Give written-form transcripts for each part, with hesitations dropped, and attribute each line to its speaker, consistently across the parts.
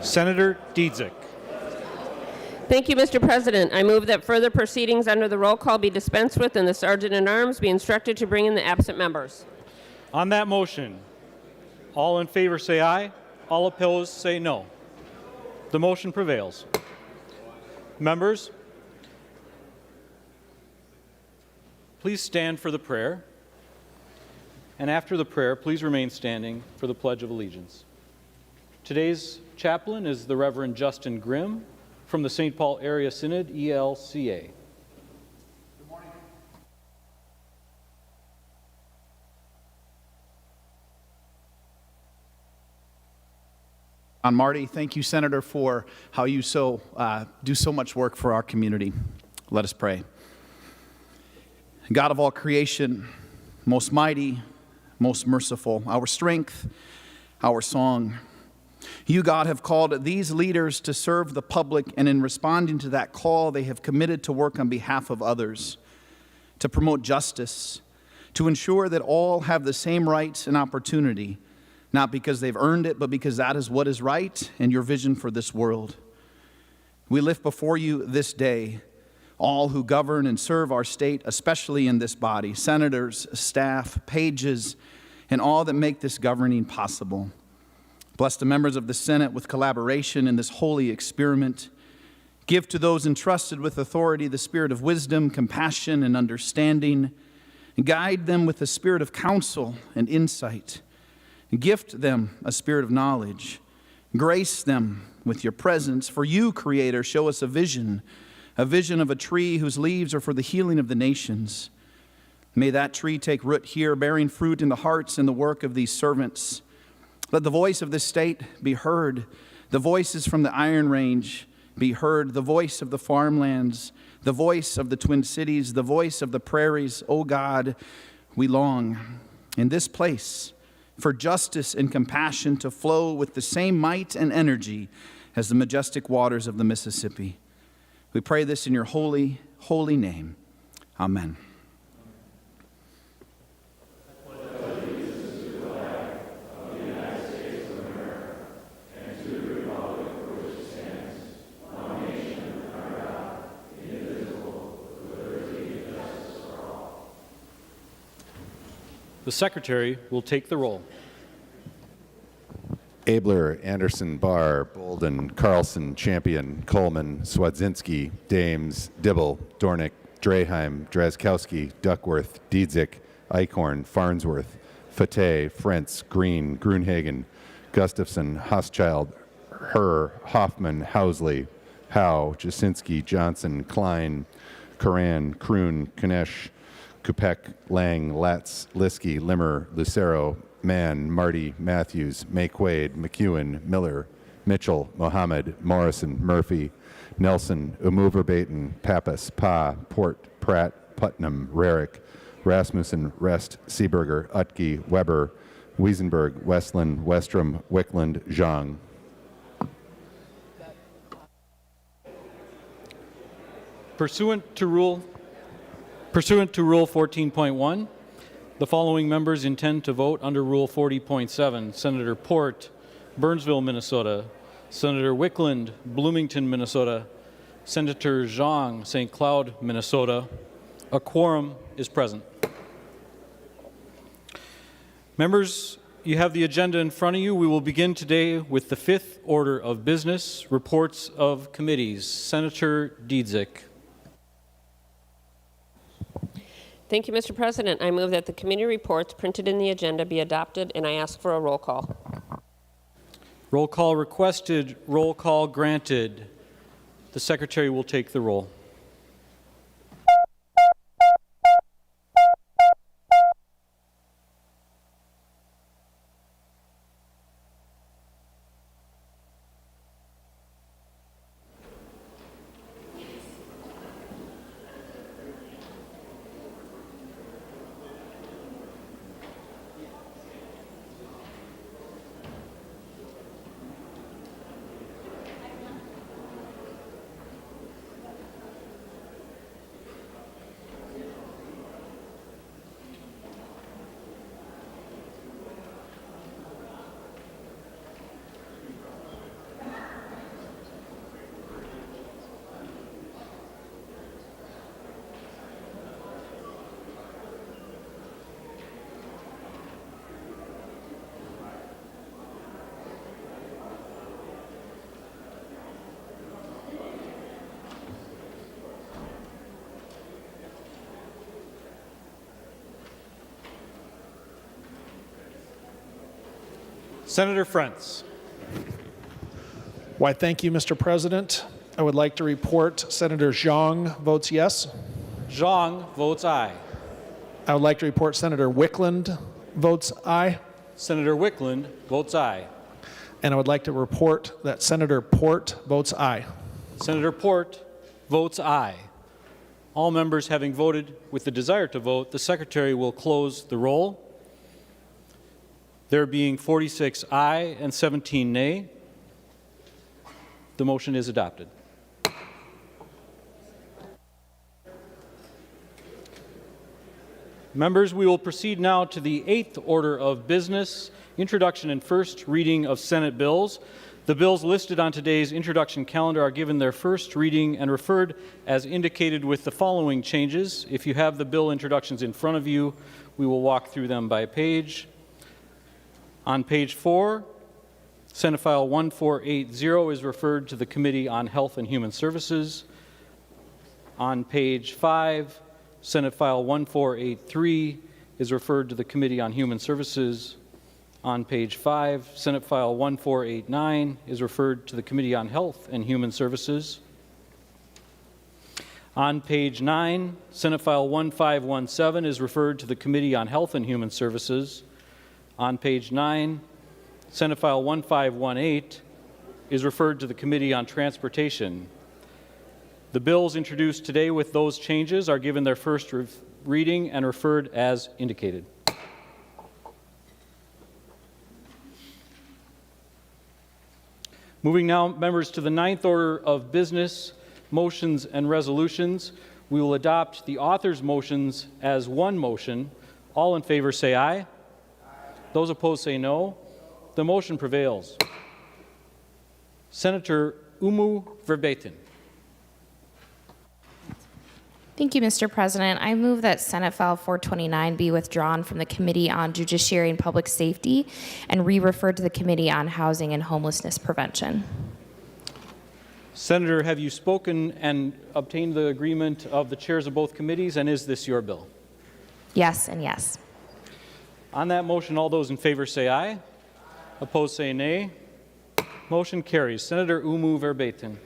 Speaker 1: Senator Dietzick.
Speaker 2: Thank you, Mr. President. I move that further proceedings under the roll call be dispensed with and the Sergeant-at-Arms be instructed to bring in the absent members.
Speaker 1: On that motion, all in favor say aye. All opposed say no. The motion prevails. Members, please stand for the prayer. And after the prayer, please remain standing for the Pledge of Allegiance. Today's chaplain is the Reverend Justin Grimm from the St. Paul Area Synod, ELCA.
Speaker 3: Good morning. Marty, thank you, Senator, for how you do so much work for our community. Let us pray. God of all creation, most mighty, most merciful, our strength, our song. You, God, have called these leaders to serve the public, and in responding to that call, they have committed to work on behalf of others, to promote justice, to ensure that all have the same rights and opportunity, not because they've earned it, but because that is what is right and your vision for this world. We lift before you this day all who govern and serve our state, especially in this body, senators, staff, pages, and all that make this governing possible. Bless the members of the Senate with collaboration in this holy experiment. Give to those entrusted with authority the spirit of wisdom, compassion, and understanding. And guide them with the spirit of counsel and insight. And gift them a spirit of knowledge. Grace them with your presence. For you, Creator, show us a vision of a tree whose leaves are for the healing of the nations. May that tree take root here, bearing fruit in the hearts and the work of these servants. Let the voice of this state be heard. The voices from the Iron Range be heard. The voice of the farmlands, the voice of the Twin Cities, the voice of the prairies. O God, we long in this place for justice and compassion to flow with the same might and energy as the majestic waters of the Mississippi. We pray this in your holy, holy name. Amen.
Speaker 1: The Secretary will take the roll.
Speaker 4: Abler, Anderson, Barr, Bolden, Carlson, Champion, Coleman, Swadzinski, Dames, Dibble, Dornick, Draheim, Drazkowski, Duckworth, Dietzick, Eichhorn, Farnsworth, Fateh, Frentz, Green, Grunhagen, Gustafson, Hoschild, Herr, Hoffman, Housley, Howe, Jasinski, Johnson, Klein, Coran, Kroon, Kanesh, Kupek, Lang, Latz, Liskey, Limmer, Lucero, Mann, Marty, Matthews, McQuaid, McEwen, Miller, Mitchell, Mohammed, Morrison, Murphy, Nelson, Umuverbaten, Pappas, Pa, Port, Pratt, Putnam, Rarick, Rasmussen, Rest, Seeberger, Utke, Weber, Wiesenberg, Westland, Westrom, Wickland, Zhang.
Speaker 1: Pursuant to Rule 14.1, the following members intend to vote under Rule 40.7. Senator Port, Burnsville, Minnesota. Senator Wickland, Bloomington, Minnesota. Senator Zhang, St. Cloud, Minnesota. A quorum is present. Members, you have the agenda in front of you. We will begin today with the fifth order of business, reports of committees. Senator Dietzick.
Speaker 2: Thank you, Mr. President. I move that the committee reports printed in the agenda be adopted, and I ask for a roll call.
Speaker 1: Roll call requested, roll call granted. The Secretary will take the roll. Senator Frentz.
Speaker 5: Why, thank you, Mr. President. I would like to report Senator Zhang votes yes.
Speaker 1: Zhang votes aye.
Speaker 5: I would like to report Senator Wickland votes aye.
Speaker 1: Senator Wickland votes aye.
Speaker 5: And I would like to report that Senator Port votes aye.
Speaker 1: Senator Port votes aye. All members having voted with the desire to vote, the Secretary will close the roll. There being 46 aye and 17 nay, the motion is adopted. Members, we will proceed now to the 8th order of business, introduction and first reading of Senate bills. The bills listed on today's introduction calendar are given their first reading and referred as indicated with the following changes. If you have the bill introductions in front of you, we will walk through them by page. On page 4, Senate File 1480 is referred to the Committee on Health and Human Services. On page 5, Senate File 1483 is referred to the Committee on Human Services. On page 5, Senate File 1489 is referred to the Committee on Health and Human Services. On page 9, Senate File 1517 is referred to the Committee on Health and Human Services. On page 9, Senate File 1518 is referred to the Committee on Transportation. The bills introduced today with those changes are given their first reading and referred as indicated. Moving now, members, to the 9th order of business, motions and resolutions. We will adopt the author's motions as one motion. All in favor say aye. Aye. Those opposed say no. The motion prevails. Senator Umu Verbaeten.
Speaker 6: Thank you, Mr. President. I move that Senate File 429 be withdrawn from the Committee on Judiciary and Public Safety and re-referred to the Committee on Housing and Homelessness Prevention.
Speaker 1: Senator, have you spoken and obtained the agreement of the chairs of both committees, and is this your bill?
Speaker 6: Yes and yes.
Speaker 1: On that motion, all those in favor say aye. Opposed say nay. Motion carries. Senator Umu Verbaeten.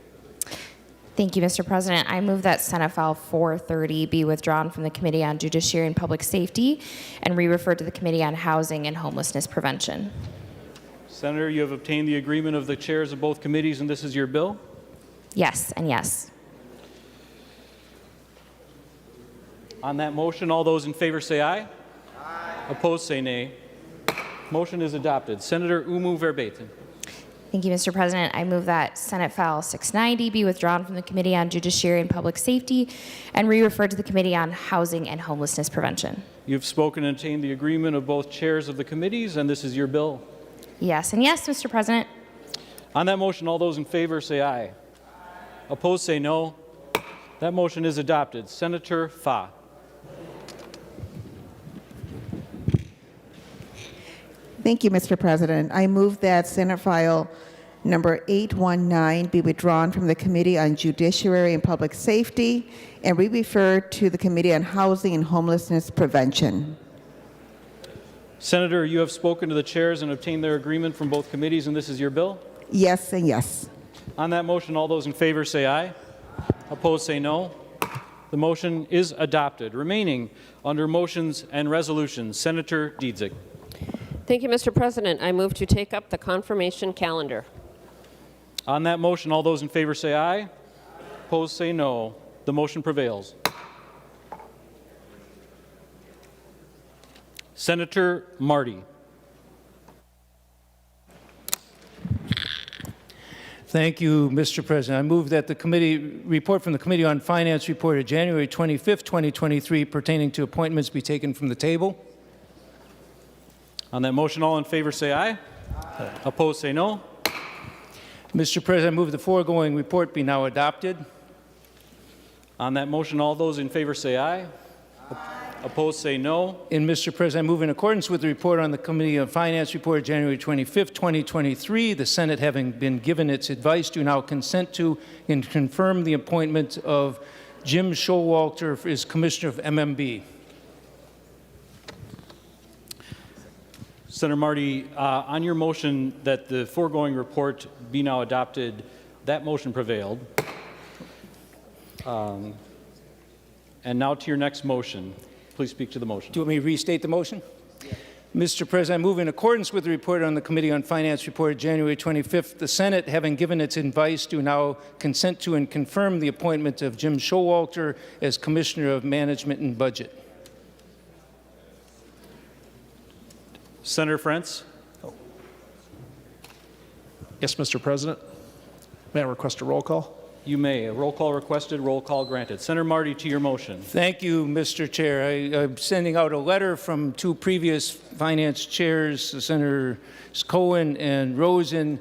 Speaker 6: Thank you, Mr. President. I move that Senate File 430 be withdrawn from the Committee on Judiciary and Public Safety and re-referred to the Committee on Housing and Homelessness Prevention.
Speaker 1: Senator, you have obtained the agreement of the chairs of both committees, and this is your bill?
Speaker 6: Yes and yes.
Speaker 1: On that motion, all those in favor say aye. Aye. Opposed say nay. Motion is adopted. Senator Umu Verbaeten.
Speaker 6: Thank you, Mr. President. I move that Senate File 690 be withdrawn from the Committee on Judiciary and Public Safety and re-referred to the Committee on Housing and Homelessness Prevention.
Speaker 1: You've spoken and obtained the agreement of both chairs of the committees, and this is your bill.
Speaker 6: Yes and yes, Mr. President.
Speaker 1: On that motion, all those in favor say aye. Aye. Opposed say no. That motion is adopted. Senator Fa.
Speaker 7: Thank you, Mr. President. I move that Senate File number 819 be withdrawn from the Committee on Judiciary and Public Safety and re-referred to the Committee on Housing and Homelessness Prevention.
Speaker 1: Senator, you have spoken to the chairs and obtained their agreement from both committees, and this is your bill?
Speaker 7: Yes and yes.
Speaker 1: On that motion, all those in favor say aye. Opposed say no. The motion is adopted. Remaining under motions and resolutions, Senator Diedzig.
Speaker 2: Thank you, Mr. President. I move to take up the confirmation calendar.
Speaker 1: On that motion, all those in favor say aye. Opposed say no. The motion prevails. Senator Marty.
Speaker 8: Thank you, Mr. President. I move that the committee report from the Committee on Finance reported January 25th, 2023 pertaining to appointments be taken from the table.
Speaker 1: On that motion, all in favor say aye. Aye. Opposed say no.
Speaker 8: Mr. President, I move the foregoing report be now adopted.
Speaker 1: On that motion, all those in favor say aye. Aye. Opposed say no.
Speaker 8: And Mr. President, I move in accordance with the report on the Committee on Finance reported January 25th, 2023, the Senate having been given its advice, do now consent to and confirm the appointment of Jim Showalter as Commissioner of MMB.
Speaker 1: Senator Marty, on your motion that the foregoing report be now adopted, that motion prevailed. And now to your next motion. Please speak to the motion.
Speaker 8: Do you want me to restate the motion? Mr. President, I move in accordance with the report on the Committee on Finance report January 25th, the Senate, having given its advice, do now consent to and confirm the appointment of Jim Showalter as Commissioner of Management and Budget.
Speaker 1: Senator Frantz?
Speaker 5: Yes, Mr. President. May I request a roll call?
Speaker 1: You may. A roll call requested, roll call granted. Senator Marty, to your motion.
Speaker 8: Thank you, Mr. Chair. I'm sending out a letter from two previous finance chairs, Senators Cohen and Rosen,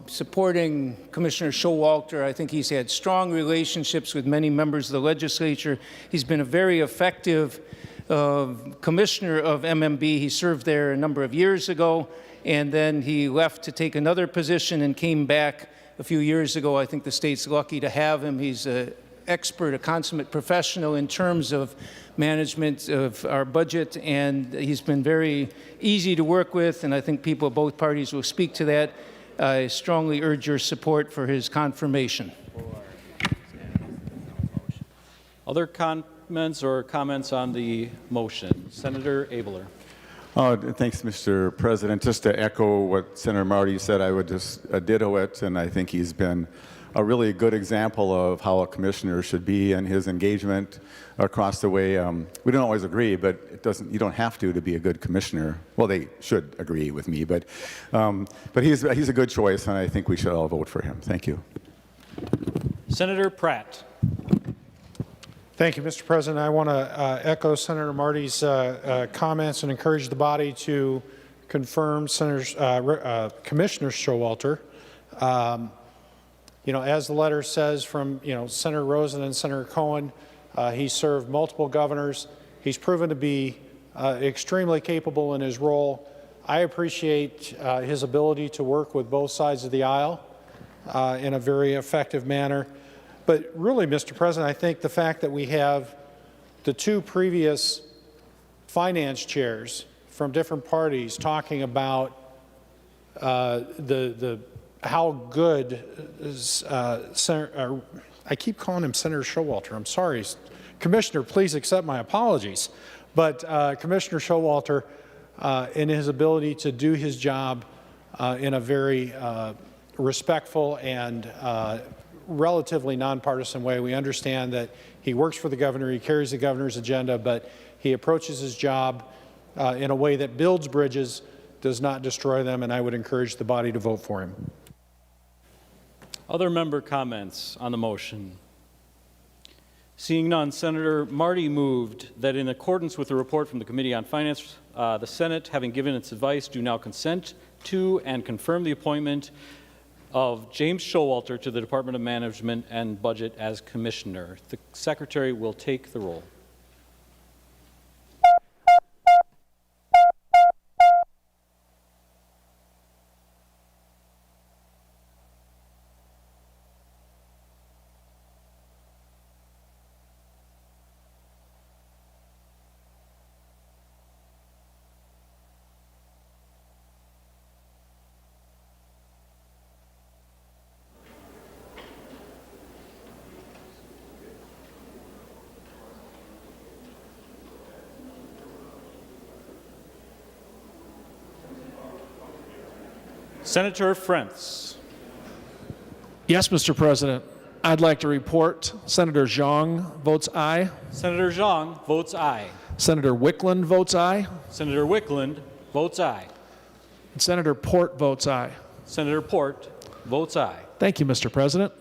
Speaker 8: supporting Commissioner Showalter. I think he's had strong relationships with many members of the legislature. He's been a very effective commissioner of MMB. He served there a number of years ago, and then he left to take another position and came back a few years ago. I think the state's lucky to have him. He's an expert, a consummate professional in terms of management of our budget, and he's been very easy to work with, and I think people of both parties will speak to that. I strongly urge your support for his confirmation.
Speaker 1: Other comments or comments on the motion? Senator Abler.
Speaker 9: Thanks, Mr. President. Just to echo what Senator Marty said, I would just ditto it, and I think he's been a really good example of how a commissioner should be and his engagement across the way. We don't always agree, but you don't have to be a good commissioner. Well, they should agree with me, but he's a good choice, and I think we should all vote for him. Thank you.
Speaker 1: Senator Pratt.
Speaker 10: Thank you, Mr. President. I want to echo Senator Marty's comments and encourage the body to confirm Commissioner Showalter. As the letter says from Senator Rosen and Senator Cohen, he served multiple governors. He's proven to be extremely capable in his role. I appreciate his ability to work with both sides of the aisle in a very effective manner. But really, Mr. President, I think the fact that we have the two previous finance chairs from different parties talking about how good I keep calling him Senator Showalter. I'm sorry. Commissioner, please accept my apologies. But Commissioner Showalter, in his ability to do his job in a very respectful and relatively nonpartisan way. We understand that he works for the governor, he carries the governor's agenda, but he approaches his job in a way that builds bridges, does not destroy them, and I would encourage the body to vote for him.
Speaker 1: Other member comments on the motion? Seeing none, Senator Marty moved that in accordance with the report from the Committee on Finance, the Senate, having given its advice, do now consent to and confirm the appointment of James Showalter to the Department of Management and Budget as Commissioner. The Secretary will take the roll. Senator Frantz.
Speaker 5: Yes, Mr. President. I'd like to report Senator Zhang votes aye.
Speaker 1: Senator Zhang votes aye.
Speaker 5: Senator Wickland votes aye.
Speaker 1: Senator Wickland votes aye.
Speaker 5: And Senator Port votes aye.
Speaker 1: Senator Port votes aye.
Speaker 5: Thank you, Mr. President.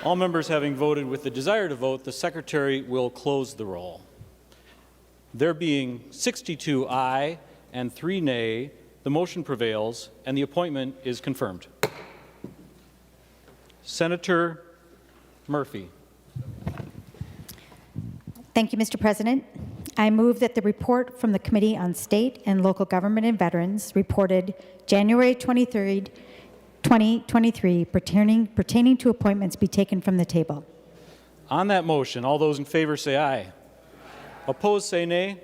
Speaker 1: All members having voted with the desire to vote, the Secretary will close the roll. There being 62 aye and 3 nay, the motion prevails and the appointment is confirmed. Senator Murphy.
Speaker 11: Thank you, Mr. President. I move that the report from the Committee on State and Local Government and Veterans reported January 23rd, 2023, pertaining to appointments be taken from the table.
Speaker 1: On that motion, all those in favor say aye. Opposed say nay.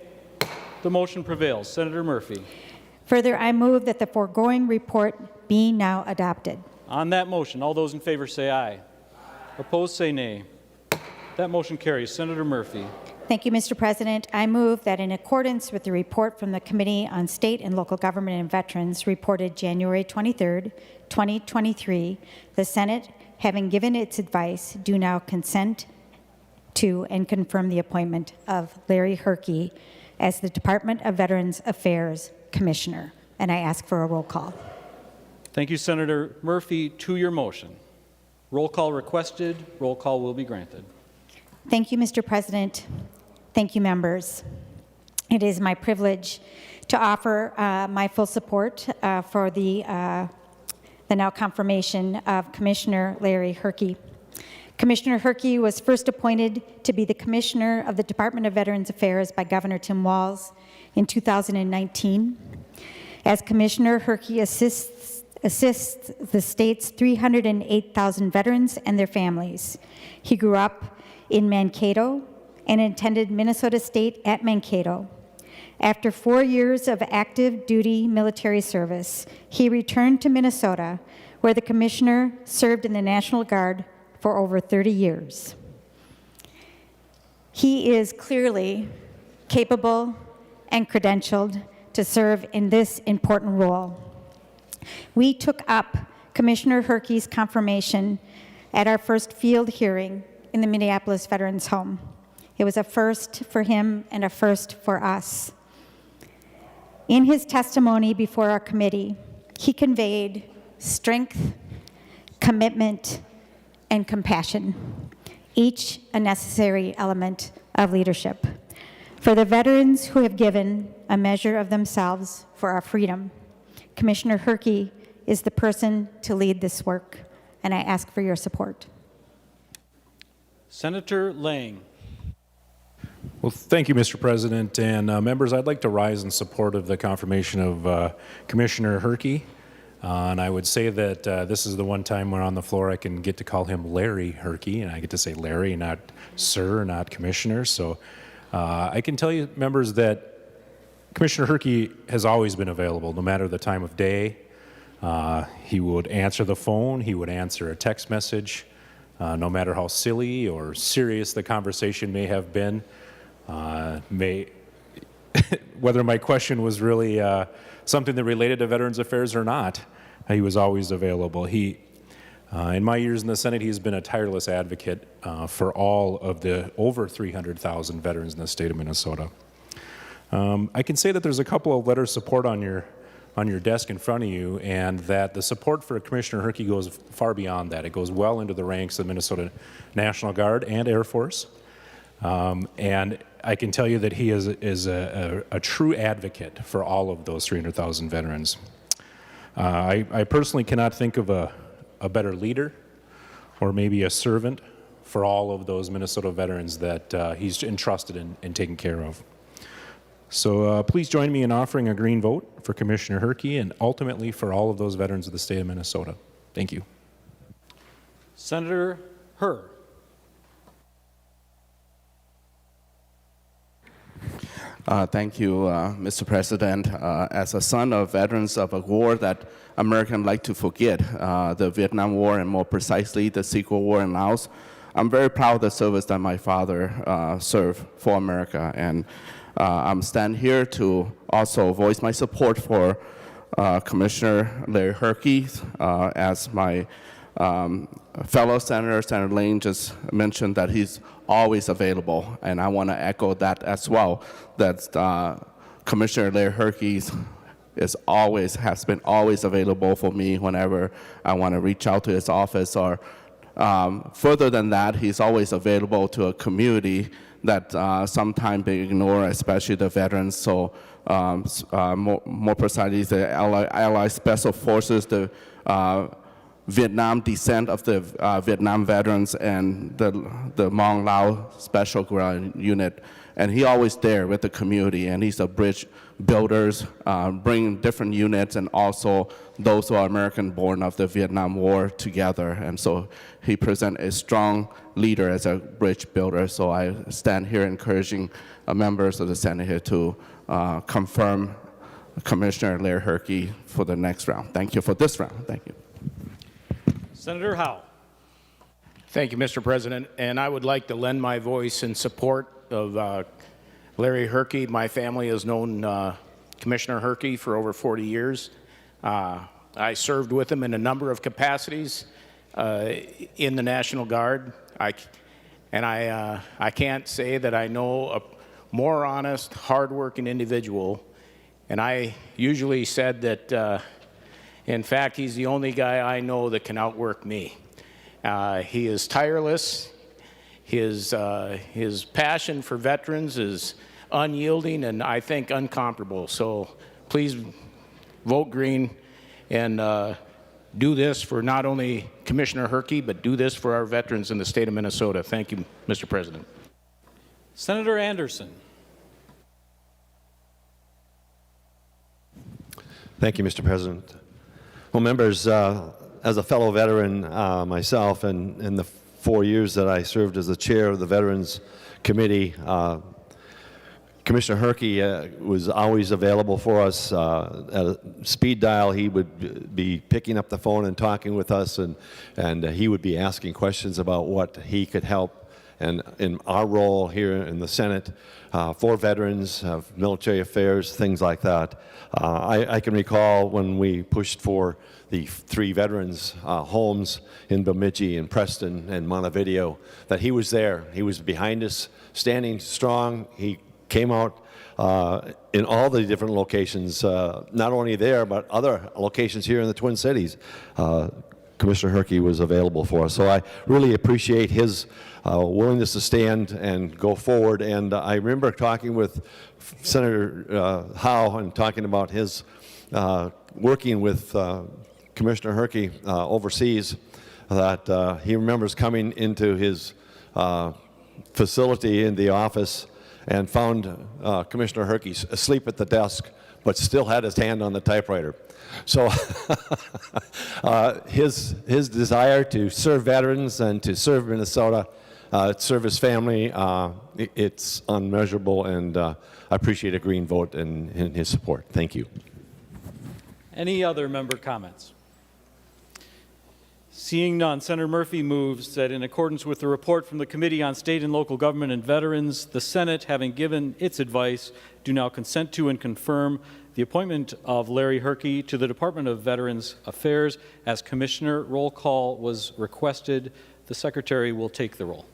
Speaker 1: The motion prevails. Senator Murphy.
Speaker 11: Further, I move that the foregoing report be now adopted.
Speaker 1: On that motion, all those in favor say aye. Opposed say nay. That motion carries. Senator Murphy.
Speaker 11: Thank you, Mr. President. I move that in accordance with the report from the Committee on State and Local Government and Veterans reported January 23rd, 2023, the Senate, having given its advice, do now consent to and confirm the appointment of Larry Herkey as the Department of Veterans Affairs Commissioner. And I ask for a roll call.
Speaker 1: Thank you, Senator Murphy. To your motion. Roll call requested. Roll call will be granted.
Speaker 11: Thank you, Mr. President. Thank you, members. It is my privilege to offer my full support for the now confirmation of Commissioner Larry Herkey. Commissioner Herkey was first appointed to be the Commissioner of the Department of Veterans Affairs by Governor Tim Walz in 2019. As Commissioner, Herkey assists the state's 308,000 veterans and their families. He grew up in Mankato and attended Minnesota State at Mankato. After 4 years of active duty military service, he returned to Minnesota, where the commissioner served in the National Guard for over 30 years. He is clearly capable and credentialed to serve in this important role. We took up Commissioner Herkey's confirmation at our first field hearing in the Minneapolis Veterans Home. It was a first for him and a first for us. In his testimony before our committee, he conveyed strength, commitment, and compassion, each a necessary element of leadership. For the veterans who have given a measure of themselves for our freedom, Commissioner Herkey is the person to lead this work, and I ask for your support.
Speaker 1: Senator Lang.
Speaker 12: Well, thank you, Mr. President. And members, I'd like to rise in support of the confirmation of Commissioner Herkey. And I would say that this is the one time where on the floor I can get to call him Larry Herkey, and I get to say Larry, not Sir, not Commissioner. So I can tell you, members, that Commissioner Herkey has always been available, no matter the time of day. He would answer the phone, he would answer a text message, no matter how silly or serious the conversation may have been. Whether my question was really something that related to Veterans Affairs or not, he was always available. In my years in the Senate, he's been a tireless advocate for all of the over 300,000 veterans in the state of Minnesota. I can say that there's a couple of letters of support on your desk in front of you, and that the support for Commissioner Herkey goes far beyond that. It goes well into the ranks of the Minnesota National Guard and Air Force. And I can tell you that he is a true advocate for all of those 300,000 veterans. I personally cannot think of a better leader or maybe a servant for all of those Minnesota veterans that he's entrusted in taking care of. So please join me in offering a green vote for Commissioner Herkey and ultimately for all of those veterans of the state of Minnesota. Thank you.
Speaker 1: Senator Herr.
Speaker 13: Thank you, Mr. President. As a son of veterans of a war that Americans like to forget, the Vietnam War and more precisely the Secret War in Laos, I'm very proud of the service that my father served for America. And I'm standing here to also voice my support for Commissioner Larry Herkey. As my fellow Senator, Senator Lane just mentioned that he's always available, and I want to echo that as well, that Commissioner Larry Herkey has been always available for me whenever I want to reach out to his office or Further than that, he's always available to a community that sometimes they ignore, especially the veterans. So more precisely, the Allied Special Forces, the Vietnam descent of the Vietnam veterans, and the Hmong Lao Special Ground Unit. And he always there with the community, and he's a bridge builders, bringing different units and also those who are American-born of the Vietnam War together. And so he present a strong leader as a bridge builder. So I stand here encouraging members of the Senate here to confirm Commissioner Larry Herkey for the next round. Thank you for this round. Thank you.
Speaker 1: Senator Howe.
Speaker 14: Thank you, Mr. President. And I would like to lend my voice in support of Larry Herkey. My family has known Commissioner Herkey for over 40 years. I served with him in a number of capacities in the National Guard. I can't say that I know a more honest, hardworking individual. And I usually said that, in fact, he's the only guy I know that can outwork me. He is tireless. His passion for veterans is unyielding and I think uncomparable. So please vote green and do this for not only Commissioner Herkey, but do this for our veterans in the state of Minnesota. Thank you, Mr. President.
Speaker 1: Senator Anderson.
Speaker 15: Thank you, Mr. President. Well, members, as a fellow veteran myself, and in the 4 years that I served as the chair of the Veterans Committee, Commissioner Herkey was always available for us. At a speed dial, he would be picking up the phone and talking with us, and he would be asking questions about what he could help. And in our role here in the Senate, for veterans, military affairs, things like that. I can recall when we pushed for the 3 veterans' homes in Bemidji and Preston and Montevideo, that he was there. He was behind us, standing strong. He came out in all the different locations, not only there, but other locations here in the Twin Cities. Commissioner Herkey was available for us. So I really appreciate his willingness to stand and go forward. And I remember talking with Senator Howe and talking about his working with Commissioner Herkey overseas, that he remembers coming into his facility in the office and found Commissioner Herkey asleep at the desk, but still had his hand on the typewriter. So his desire to serve veterans and to serve Minnesota, serve his family, it's unmeasurable, and I appreciate a green vote in his support. Thank you.
Speaker 1: Any other member comments? Seeing none, Senator Murphy moves that in accordance with the report from the Committee on State and Local Government and Veterans, the Senate, having given its advice, do now consent to and confirm the appointment of Larry Herkey to the Department of Veterans Affairs as Commissioner. Roll call was requested. The Secretary will take the roll.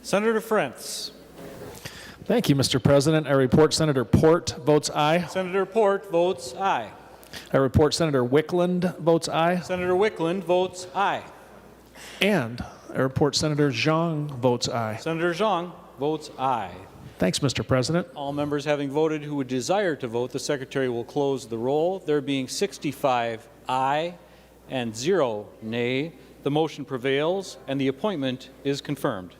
Speaker 1: Senator Frentz.
Speaker 5: Thank you, Mr. President. I report Senator Port votes aye.
Speaker 1: Senator Port votes aye.
Speaker 5: I report Senator Wickland votes aye.
Speaker 1: Senator Wickland votes aye.
Speaker 5: And I report Senator Zhang votes aye.
Speaker 1: Senator Zhang votes aye.
Speaker 5: Thanks, Mr. President.
Speaker 1: All members having voted who would desire to vote, the Secretary will close the roll. There being 65 aye and 0 nay, the motion prevails and the appointment is confirmed.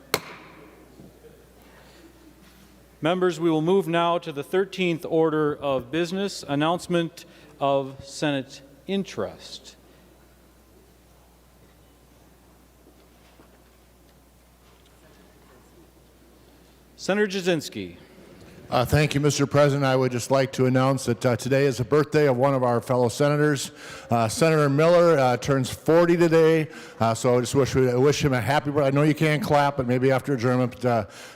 Speaker 1: Members, we will move now to the 13th order of business, announcement of Senate interest. Senator Jasinski.
Speaker 16: Thank you, Mr. President. I would just like to announce that today is the birthday of one of our fellow senators. Senator Miller turns 40 today, so I just wish him a happy birthday. I know you can't clap, but maybe after adjournment.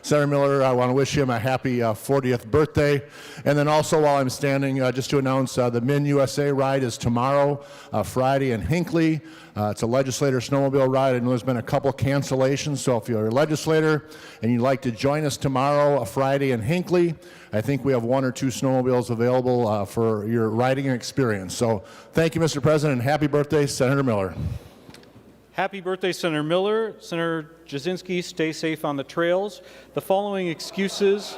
Speaker 16: Senator Miller, I want to wish him a happy 40th birthday. And then also, while I'm standing, just to announce the Min USA ride is tomorrow, Friday in Hinckley. It's a legislator snowmobile ride. I know there's been a couple cancellations, so if you're a legislator and you'd like to join us tomorrow, a Friday in Hinckley, I think we have 1 or 2 snowmobiles available for your riding experience. So thank you, Mr. President, and happy birthday, Senator Miller.
Speaker 1: Happy birthday, Senator Miller. Senator Jasinski, stay safe on the trails. The following excuses.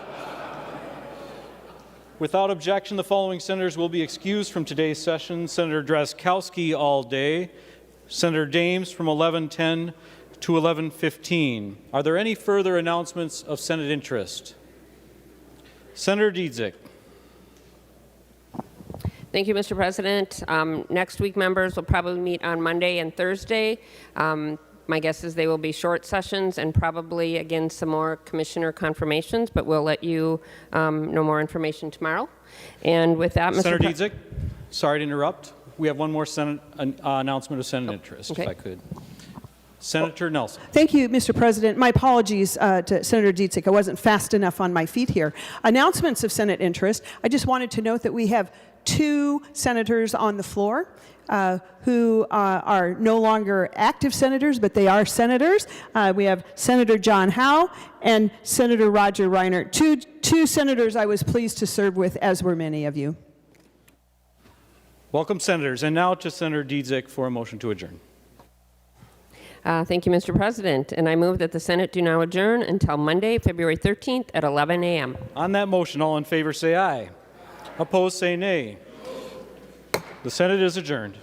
Speaker 1: Without objection, the following senators will be excused from today's session. Senator Drazkowski all day. Senator Dames from 11:10 to 11:15. Are there any further announcements of Senate interest? Senator Dietzick.
Speaker 2: Thank you, Mr. President. Next week, members will probably meet on Monday and Thursday. My guess is they will be short sessions and probably, again, some more commissioner confirmations, but we'll let you know more information tomorrow. And with that, Mr.
Speaker 1: Senator Dietzick, sorry to interrupt. We have one more Senate announcement of Senate interest,
Speaker 2: okay.
Speaker 1: if I could. Senator Nelson.
Speaker 17: Thank you, Mr. President. My apologies to Senator Dietzick. I wasn't fast enough on my feet here. Announcements of Senate interest. I just wanted to note that we have 2 senators on the floor who are no longer active senators, but they are senators. We have Senator John Howe and Senator Roger Reiner, two senators I was pleased to serve with, as were many of you.
Speaker 1: Welcome, senators. And now to Senator Dietzick for a motion to adjourn.
Speaker 2: Thank you, Mr. President. And I move that the Senate do now adjourn until Monday, February 13th at 11 a.m.
Speaker 1: On that motion, all in favor say aye. Opposed say nay. The Senate is adjourned.